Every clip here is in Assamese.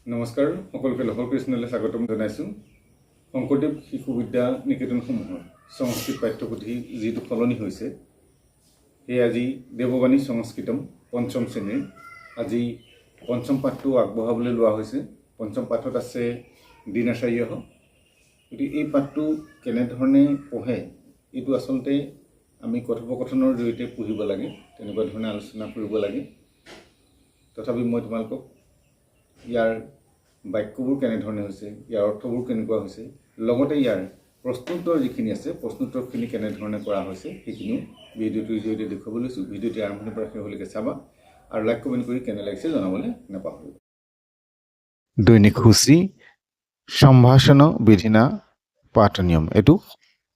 নমস্কাৰ সকলোকে লহৰ কৃষ্ণলৈ স্বাগতম জনাইছোঁ। শংকৰদেৱ শিশু বিদ্যা নিকেতনসমূহৰ সংস্কৃত পাঠ্যপুথি যিটো সলনি হৈছে সেই আজি দেৱবাণী সংস্কৃতম পঞ্চম শ্ৰেণীৰ আজি পঞ্চম পাঠটো আগবঢ়াবলৈ লোৱা হৈছে। পঞ্চম পাঠত আছে দিনাচাৰ্য। গতিকে এই পাঠটো কেনেধৰণে পঢ়ে এইটো আচলতে আমি কথোপকথনৰ জৰিয়তে পঢ়িব লাগে, তেনেকুৱা ধৰণে আলোচনা কৰিব লাগে। তথাপি মই তোমালোকক ইয়াৰ বাক্যবোৰ কেনেধৰণে হৈছে, ইয়াৰ অৰ্থবোৰ কেনেকুৱা হৈছে, লগতে ইয়াৰ প্ৰশ্নোত্তৰ যিখিনি আছে প্ৰশ্নোত্তৰখিনি কেনেধৰণে কৰা হৈছে সেইখিনিও ভিডিঅ'টোৰ জৰিয়তে দেখুৱাব লৈছোঁ। ভিডিঅ'টি আৰম্ভণিৰ পৰা শেষলৈকে চাবা আৰু লাইক কমেণ্ট কৰি কেনে লাগিছে জনাবলৈ নাপাহৰিবা। দৈনিক সূচী সম্ভাষণ বিধিনা পাঠ নিয়ম। এইটো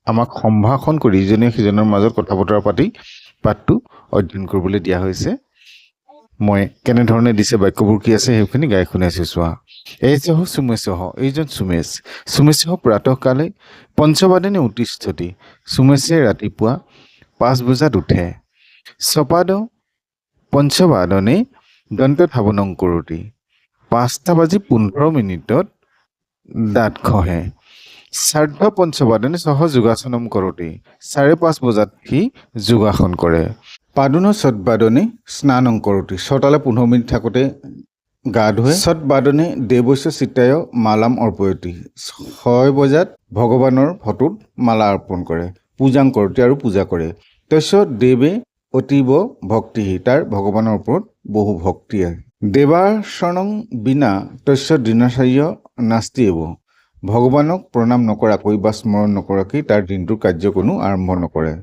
আমাক সম্ভাষণ কৰি ইজনে সিজনৰ মাজত কথা বতৰা পাতি পাঠটো অধ্যয়ন কৰিবলৈ দিয়া হৈছে। মই কেনেধৰণে দিছে বাক্যবোৰ কি আছে সেইখিনি গাই শুনাইছোঁ চোৱা। এইচহ সুমেশহ, এইজন সুমেশ। সুমেশহ প্ৰাতঃকালে পঞ্চবাদনে উত্তিষ্ঠতি। সুমেশে ৰাতিপুৱা 5 বজাত উঠে। সপাদ পঞ্চবাদনে দন্তধাৱনং কৰোতি। 5:15 দাঁত ঘঁহে। সাৰ্ধ পঞ্চবাদনে সহ যোগাসনম কৰোতি। 5:30 বজাত সি যোগাসন কৰে। পাদুন সৎবাদনে স্নানং কৰোতি। 6:15 থাকোঁতে গা ধুৱে। সৎবাদনে দেৱস্য চিত্তায় মালাম অৰ্পয়তি। 6 বজাত ভগৱানৰ ফটোত মালা অৰ্পণ কৰে। পূজাং কৰোতি আৰু পূজা কৰে। তস্য দেৱে অতীব ভক্তি, তাৰ ভগৱানৰ ওপৰত বহু ভক্তি আছে। দেৱাৰ্চনং বিনা তস্য দিনাচাৰ্য নাস্তি এব। ভগৱানক প্ৰণাম নকৰাকৈ বা স্মৰণ নকৰাকৈ তাৰ দিনটোৰ কাৰ্য কোনো আৰম্ভ নকৰে।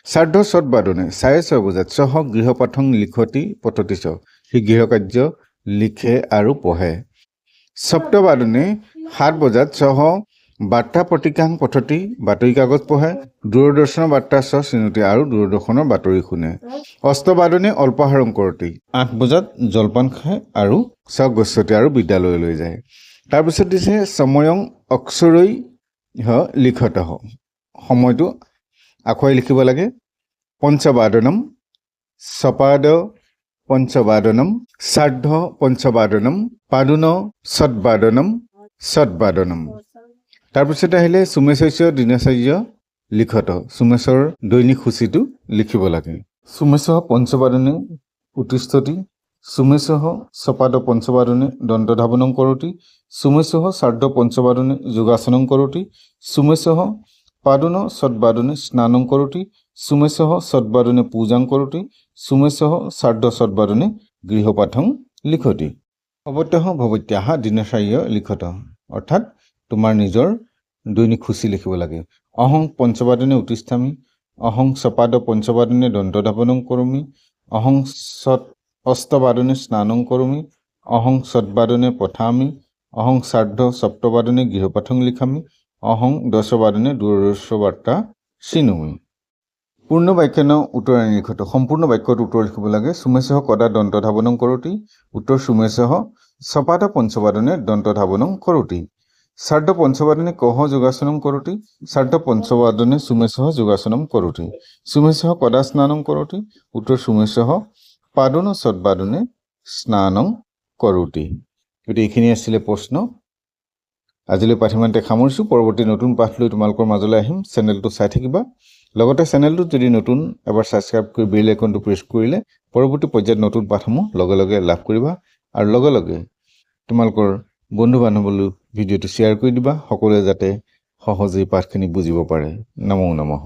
সাৰ্ধ সৎবাদনে 6:30 বজাত সহ গৃহপাঠং লিখতি পঠতি চ, সি গৃহকাৰ্য লিখে আৰু পঢ়ে। সপ্তবাদনে 7 বজাত সহ বাৰ্তা পত্ৰিকাং পঠতি, বাতৰি কাগজ পঢ়ে। দূৰদৰ্শনৰ বাৰ্তা চ চিনুতি, আৰু দূৰদৰ্শনৰ বাতৰি শুনে। অষ্টবাদনে অল্পাহাৰং কৰতি, 8 বজাত জলপান খায় আৰু চ গচ্ছতি, আৰু বিদ্যালয়লৈ যায়। তাৰপিছত দিছে সময়ং অক্ষৰৈ লিখত, সময়টো আখৰে লিখিব লাগে। পঞ্চবাদনম, সপাদ পঞ্চবাদনম, সাৰ্ধ পঞ্চবাদনম, পাদুন সৎবাদনম, সৎবাদনম। তাৰপিছত আহিলে সুমেশস্য দিনাচাৰ্য লিখত, সুমেশৰ দৈনিক সূচীটো লিখিব লাগে। সুমেশঃ পঞ্চবাদনে উত্তিষ্ঠতি। সুমেশঃ সপাদ পঞ্চবাদনে দন্তধাৱনং কৰোতি। সুমেশঃ সাৰ্ধ পঞ্চবাদনে যোগাসনং কৰোতি। সুমেশঃ পাদুন সৎবাদনে স্নানং কৰোতি। সুমেশঃ সৎবাদনে পূজাং কৰোতি। সুমেশঃ সাৰ্ধ সৎবাদনে গৃহপাঠং লিখতি। ভৱত্যঃ ভৱত্যাঃ দিনাচাৰ্য লিখত, অৰ্থাৎ তোমাৰ নিজৰ দৈনিক সূচী লিখিব লাগে। অহং পঞ্চবাদনে উত্তিষ্ঠামি। অহং সপাদ পঞ্চবাদনে দন্তধাৱনং কৰোমি। অহং অষ্টবাদনে স্নানং কৰোমি। অহং সৎবাদনে পঠামি। অহং সাৰ্ধ সপ্তবাদনে গৃহপাঠং লিখামি। অহং 10 বাদনে দূৰদৰ্শ বাৰ্তা চিনুমি। পূৰ্ণ বাক্যান উত্তৰাণি লিখত, সম্পূৰ্ণ বাক্যত উত্তৰ লিখিব লাগে। সুমেশঃ কদা দন্তধাৱনং কৰোতি। উত্তৰ সুমেশঃ সপাদ পঞ্চবাদনে দন্তধাৱনং কৰোতি। সাৰ্ধ পঞ্চবাদনে কহ যোগাসনম কৰোতি। সাৰ্ধ পঞ্চবাদনে সুমেশঃ যোগাসনম কৰোতি। সুমেশঃ কদা স্নানং কৰোতি। উত্তৰ সুমেশঃ পাদুন সৎবাদনে স্নানং কৰোতি। গতিকে এইখিনি আছিলে প্ৰশ্ন। আজিলৈ পাঠিমানতে সামৰিছোঁ। পৰৱৰ্তী নতুন পাঠ লৈ তোমালোকৰ মাজলৈ আহিম। চেনেলটো চাই থাকিবা। লগতে চেনেলটোত যদি নতুন, এবাৰ ছাবস্ক্ৰাইব কৰি বেল আইকনটো প্ৰেছ কৰিলে পৰৱৰ্তী পৰ্যায়ত নতুন পাঠসমূহ লগে লগে লাভ কৰিবা, আৰু লগে লগে তোমালোকৰ বন্ধু বান্ধৱলৈ ভিডিঅ'টো শ্বেয়াৰ কৰি দিবা, সকলোৱে যাতে সহজেই পাঠখিনি বুজিব পাৰে। নমো নমঃ।